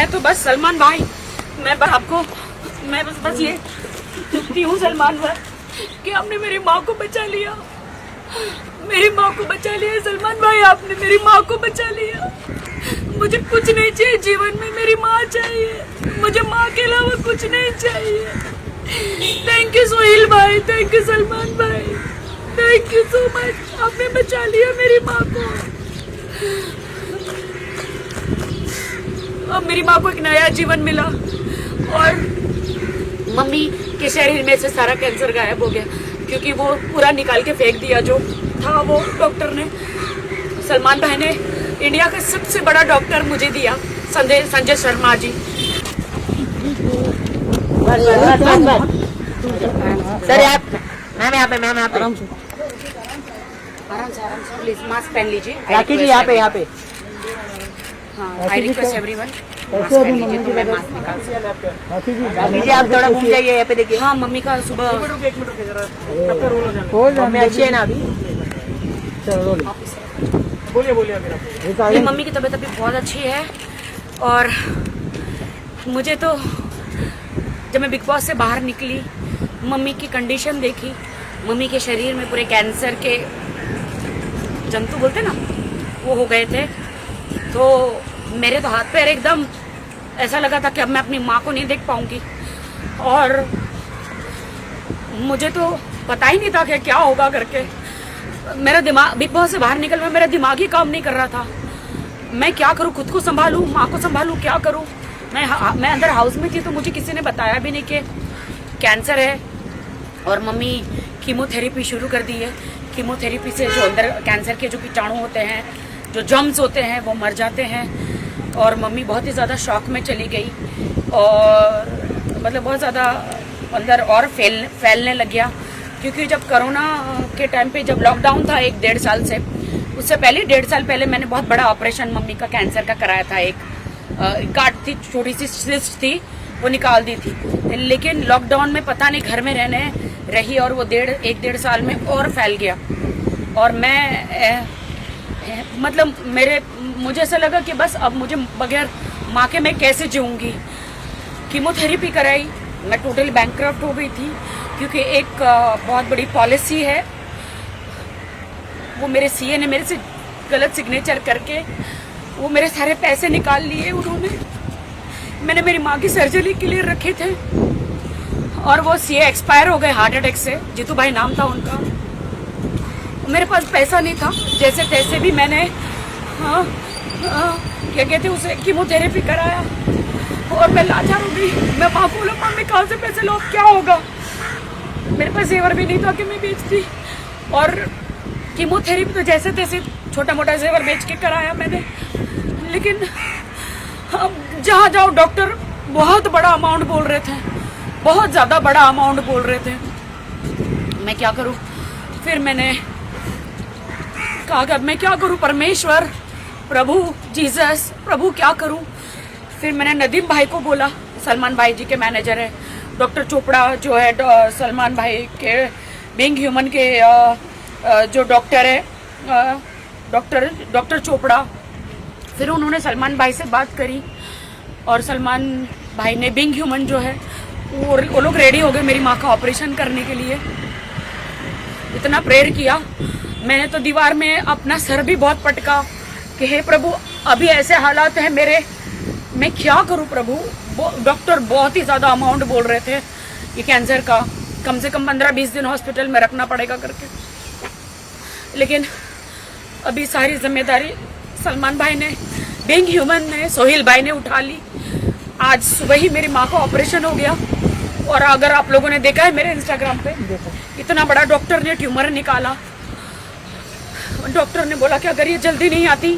मैं तो बस सलमान भाई, मैं बस आपको, मैं बस ये दुखती हूँ सलमान भाई कि आपने मेरी माँ को बचा लिया, मेरी माँ को बचा लिया सलमान भाई, आपने मेरी माँ को बचा लिया। मुझे कुछ नहीं चाहिए जीवन में, मेरी माँ चाहिए, मुझे माँ के अलावा कुछ नहीं चाहिए। थैंक यू सोहेल भाई, थैंक यू सलमान भाई, थैंक यू सो मच, आपने बचा लिया मेरी माँ को। अब मेरी माँ को एक नया जीवन मिला और मम्मी के शरीर में से सारा कैंसर गायब हो गया, क्योंकि वो पूरा निकाल के फेंक दिया जो था वो डॉक्टर ने। सलमान भाई ने इंडिया का सबसे बड़ा डॉक्टर मुझे दिया, संजय शर्मा जी। सर आप मैम यहाँ पे आराम से प्लीज मास्क पहन लीजिए। राखी जी यहाँ पे हाँ, आई रिक्वेस्ट एवरीवन मास्क पहन लीजिए तो मैं मास्क निकाल सकूं। राखी जी आप थोड़ा घूम जाइए यहाँ पे देखिए। हाँ, मम्मी का सुबह मम्मी अच्छी है ना अभी? बोलिए। मम्मी की तबीयत अभी बहुत अच्छी है और मुझे तो जब मैं बिग बॉस से बाहर निकली, मम्मी की कंडीशन देखी, मम्मी के शरीर में पूरे कैंसर के जंतु बोलते ना वो हो गए थे, तो मेरे तो हाथ पैर एकदम ऐसा लगा था कि अब मैं अपनी माँ को नहीं देख पाऊंगी। और मुझे तो पता ही नहीं था कि क्या होगा करके। मेरा दिमाग बिग बॉस से बाहर निकल में मेरा दिमाग ही काम नहीं कर रहा था। मैं क्या करूँ, खुद को संभालूं, माँ को संभालूं, क्या करूँ। मैं अंदर हाउस में थी तो मुझे किसी ने बताया भी नहीं कि कैंसर है। और मम्मी कीमोथेरेपी शुरू कर दी है। कीमोथेरेपी से जो अंदर कैंसर के जो कीटाणु होते हैं, जो जर्म्स होते हैं, वो मर जाते हैं। और मम्मी बहुत ही ज़्यादा शॉक में चली गई और मतलब बहुत ज़्यादा अंदर और फैलने लग गया। क्योंकि जब कोरोना के टाइम पे जब लॉकडाउन था 1-1.5 साल से, उससे पहले 1.5 साल पहले मैंने बहुत बड़ा ऑपरेशन मम्मी का कैंसर का कराया था। एक काट थी, छोटी सी सिस्ट थी, वो निकाल दी थी। लेकिन लॉकडाउन में पता नहीं घर में रहने रही और वो 1-1.5 साल में और फैल गया। और मैं मतलब मुझे ऐसा लगा कि बस अब मुझे बगैर माँ के मैं कैसे जीऊँगी। कीमोथेरेपी कराई, मैं टोटली बैंकक्रप्ट हो गई थी क्योंकि एक बहुत बड़ी पॉलिसी है, वो मेरे सीए ने मेरे से गलत सिग्नेचर करके वो मेरे सारे पैसे निकाल लिए उन्होंने। मैंने मेरी माँ की सर्जरी के लिए रखे थे और वो सीए एक्सपायर हो गए हार्ट अटैक से। जीतू भाई नाम था उनका। मेरे पास पैसा नहीं था, जैसे तैसे भी मैंने क्या कहते उसे कीमोथेरेपी कराया और मैं लाचार हो गई। मैं माँ को बोला, मम्मी कहाँ से पैसे लो, क्या होगा। मेरे पास जेवर भी नहीं था कि मैं बेचती। और कीमोथेरेपी तो जैसे तैसे छोटा मोटा जेवर बेच के कराया मैंने। लेकिन अब जहाँ जाओ डॉक्टर बहुत बड़ा अमाउंट बोल रहे थे, बहुत ज़्यादा बड़ा अमाउंट बोल रहे थे। मैं क्या करूँ। फिर मैंने कहा कि अब मैं क्या करूँ, परमेश्वर, प्रभु जीसस, प्रभु क्या करूँ। फिर मैंने नदीम भाई को बोला, सलमान भाई जी के मैनेजर है, डॉक्टर चोपड़ा जो है सलमान भाई के बीइंग ह्यूमन के जो डॉक्टर है, डॉक्टर चोपड़ा। फिर उन्होंने सलमान भाई से बात करी और सलमान भाई ने बीइंग ह्यूमन जो है वो लोग रेडी हो गए मेरी माँ का ऑपरेशन करने के लिए। इतना प्रेयर किया मैंने तो दीवार में अपना सर भी बहुत पटका कि हे प्रभु, अभी ऐसे हालात हैं मेरे, मैं क्या करूं प्रभु। डॉक्टर बहुत ही ज़्यादा अमाउंट बोल रहे थे ये कैंसर का, कम से कम 15-20 दिन हॉस्पिटल में रखना पड़ेगा करके। लेकिन अभी सारी जिम्मेदारी सलमान भाई ने, बीइंग ह्यूमन ने, सोहेल भाई ने उठा ली। आज सुबह ही मेरी माँ का ऑपरेशन हो गया। और अगर आप लोगों ने देखा है मेरे इंस्टाग्राम पे, इतना बड़ा डॉक्टर ने ट्यूमर निकाला। डॉक्टर ने बोला कि अगर ये जल्दी नहीं आती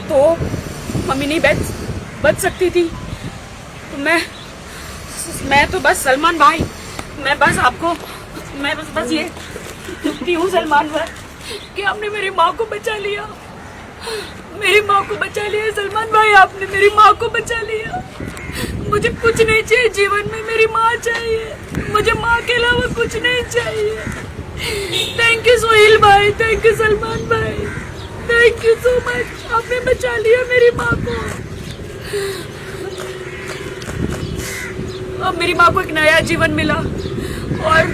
तो मम्मी नहीं बच सकती थी। तो मैं तो बस सलमान भाई, मैं बस आपको, मैं बस ये दुखती हूँ सलमान भाई कि आपने मेरी माँ को बचा लिया, मेरी माँ को बचा लिया सलमान भाई, आपने मेरी माँ को बचा लिया। मुझे कुछ नहीं चाहिए जीवन में, मेरी माँ चाहिए, मुझे माँ के अलावा कुछ नहीं चाहिए। थैंक यू सोहेल भाई, थैंक यू सलमान भाई, थैंक यू सो मच, आपने बचा लिया मेरी माँ को। अब मेरी माँ को एक नया जीवन मिला और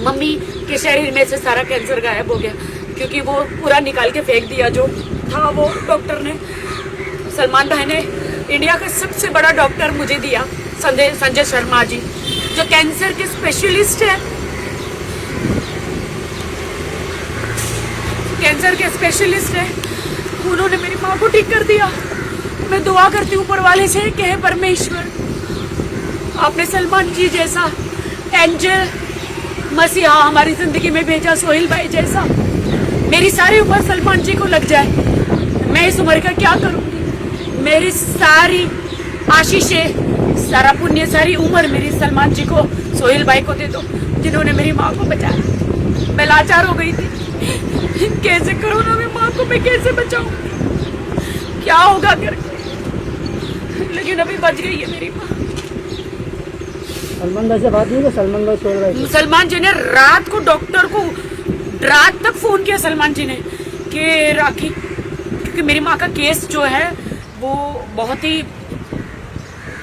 मम्मी के शरीर में से सारा कैंसर गायब हो गया, क्योंकि वो पूरा निकाल के फेंक दिया जो था वो डॉक्टर ने। सलमान भाई ने इंडिया का सबसे बड़ा डॉक्टर मुझे दिया, संजय शर्मा जी, जो कैंसर के स्पेशलिस्ट है, कैंसर के स्पेशलिस्ट है। उन्होंने मेरी माँ को ठीक कर दिया। मैं दुआ करती हूँ ऊपर वाले से कि हे परमेश्वर, आपने सलमान जी जैसा एंजल मसीहा हमारी जिंदगी में भेजा, सोहेल भाई जैसा। मेरी सारी उम्र सलमान जी को लग जाए, मैं इस उम्र का क्या करूँगी। मेरी सारी आशीषें, सारा पुण्य, सारी उम्र मेरी सलमान जी को, सोहेल भाई को दे दो, जिन्होंने मेरी माँ को बचाया। मैं लाचार हो गई थी, कैसे कोरोना में माँ को मैं कैसे बचाऊं, क्या होगा करके, लेकिन अभी बच गई है मेरी माँ। सलमान भाई से बात नहीं तो सलमान भाई सोहेल भाई सलमान जी ने रात को डॉक्टर को रात तक फोन किया सलमान जी ने कि राखी, क्योंकि मेरी माँ का केस जो है वो बहुत ही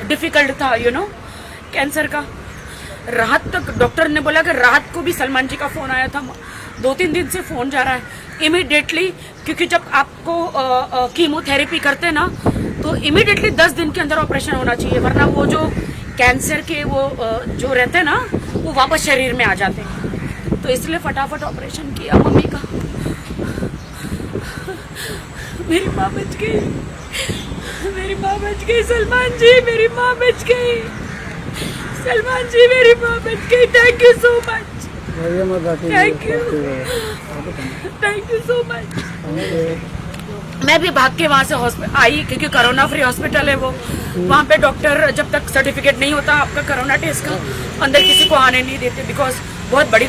डिफिकल्ट था, कैंसर का। रात तक डॉक्टर ने बोला कि रात को भी सलमान जी का फोन आया था, 2-3 दिन से फोन जा रहा है इमीडिएटली, क्योंकि जब आपको कीमोथेरेपी करते ना तो इमीडिएटली 10 दिन के अंदर ऑपरेशन होना चाहिए, वरना वो जो कैंसर के वो जो रहते हैं ना वो वापस शरीर में आ जाते हैं। तो इसलिए फटाफट ऑपरेशन किया मम्मी का। मेरी माँ बच गई, मेरी माँ बच गई। सलमान जी मेरी माँ बच गई, सलमान जी मेरी माँ बच गई। Thank you so much, thank you so much. मैं भी भाग के वहाँ से आई, क्योंकि कोरोना फ्री हॉस्पिटल है वो। वहाँ पे डॉक्टर जब तक सर्टिफिकेट नहीं होता आपका कोरोना टेस्ट का, अंदर किसी को आने नहीं देते, बिकॉज बहुत बड़ी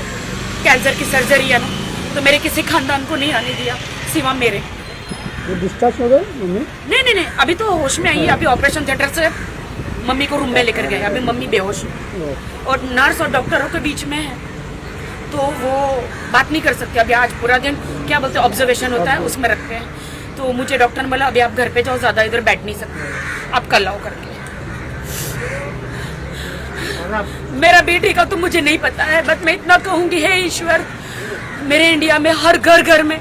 कैंसर की सर्जरी है ना, तो मेरे किसी खानदान को नहीं आने दिया सिवा मेरे। वो डिस्चार्ज हो गए मम्मी? नहीं, अभी तो होश में आई है। अभी ऑपरेशन थिएटर से मम्मी को रूम में लेकर गए, अभी मम्मी बेहोश है और नर्स और डॉक्टरों के बीच में है, तो वो बात नहीं कर सकते। अभी आज पूरा दिन क्या बोलते हैं ऑब्जर्वेशन होता है, उसमें रखते हैं। तो मुझे डॉक्टर ने बोला अभी आप घर पे जाओ, ज़्यादा इधर बैठ नहीं सकते, आप कल आओ करके। मेरा बेटे का तो मुझे नहीं पता है, बट मैं इतना कहूँगी, हे ईश्वर, मेरे इंडिया में हर घर घर में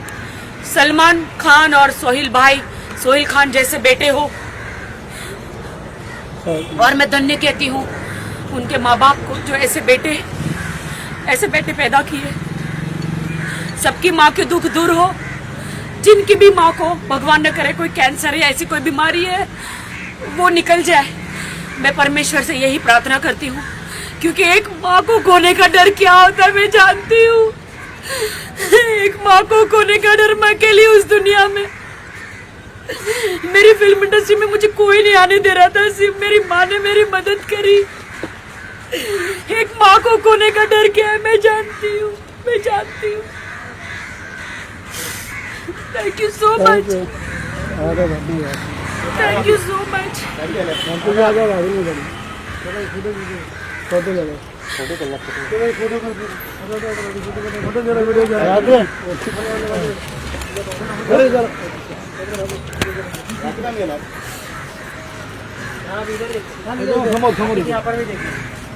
सलमान खान और सोहेल खान जैसे बेटे हो। और मैं धन्य कहती हूँ उनके माँ बाप को जो ऐसे बेटे पैदा किए। सबकी माँ के दुख दूर हो, जिनकी भी माँ को भगवान न करे कोई कैंसर या ऐसी कोई बीमारी है वो निकल जाए। मैं परमेश्वर से यही प्रार्थना करती हूँ, क्योंकि एक माँ को खोने का डर क्या होता है मैं जानती हूँ। एक माँ को खोने का डर, मैं अकेली उस दुनिया में। मेरी फिल्म इंडस्ट्री में मुझे कोई नहीं आने दे रहा था, सिर्फ मेरी माँ ने मेरी मदद करी। एक माँ को खोने का डर क्या है मैं जानती हूँ। Thank you so much, thank you so much.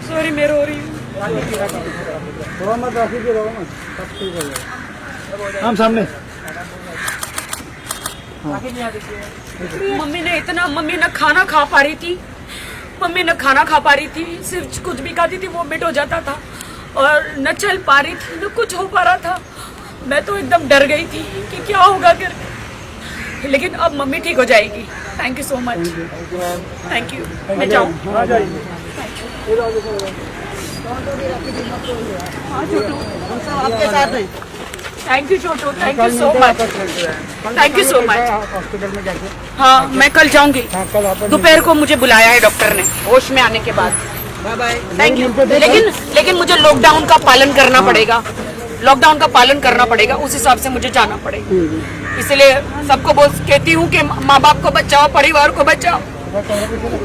Sorry मैं रो रही हूँ। हम सामने मम्मी ना खाना खा पा रही थी, सिर्फ कुछ भी खाती थी वोमिट हो जाता था, और न चल पा रही थी, न कुछ हो पा रहा था। मैं तो एकदम डर गई थी कि क्या होगा करके, लेकिन अब मम्मी ठीक हो जाएगी। Thank you so much, thank you. मैं जाऊँ? आपके साथ हैं। Thank you Chhotu, thank you so much, thank you so much. Hospital में जाके हाँ मैं कल जाऊंगी, कल आप दोपहर को मुझे बुलाया है डॉक्टर ने होश में आने के बाद। Bye bye. Thank you. लेकिन मुझे लॉकडाउन का पालन करना पड़ेगा, उस हिसाब से मुझे जाना पड़ेगा। इसलिए सबको कहती हूँ कि माँ बाप को बचाओ, परिवार को बचाओ।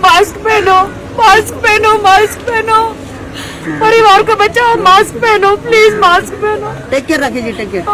मास्क पहनो, परिवार को बचाओ, मास्क पहनो, प्लीज मास्क पहनो। टेक केयर रखिए जी, टेक केयर।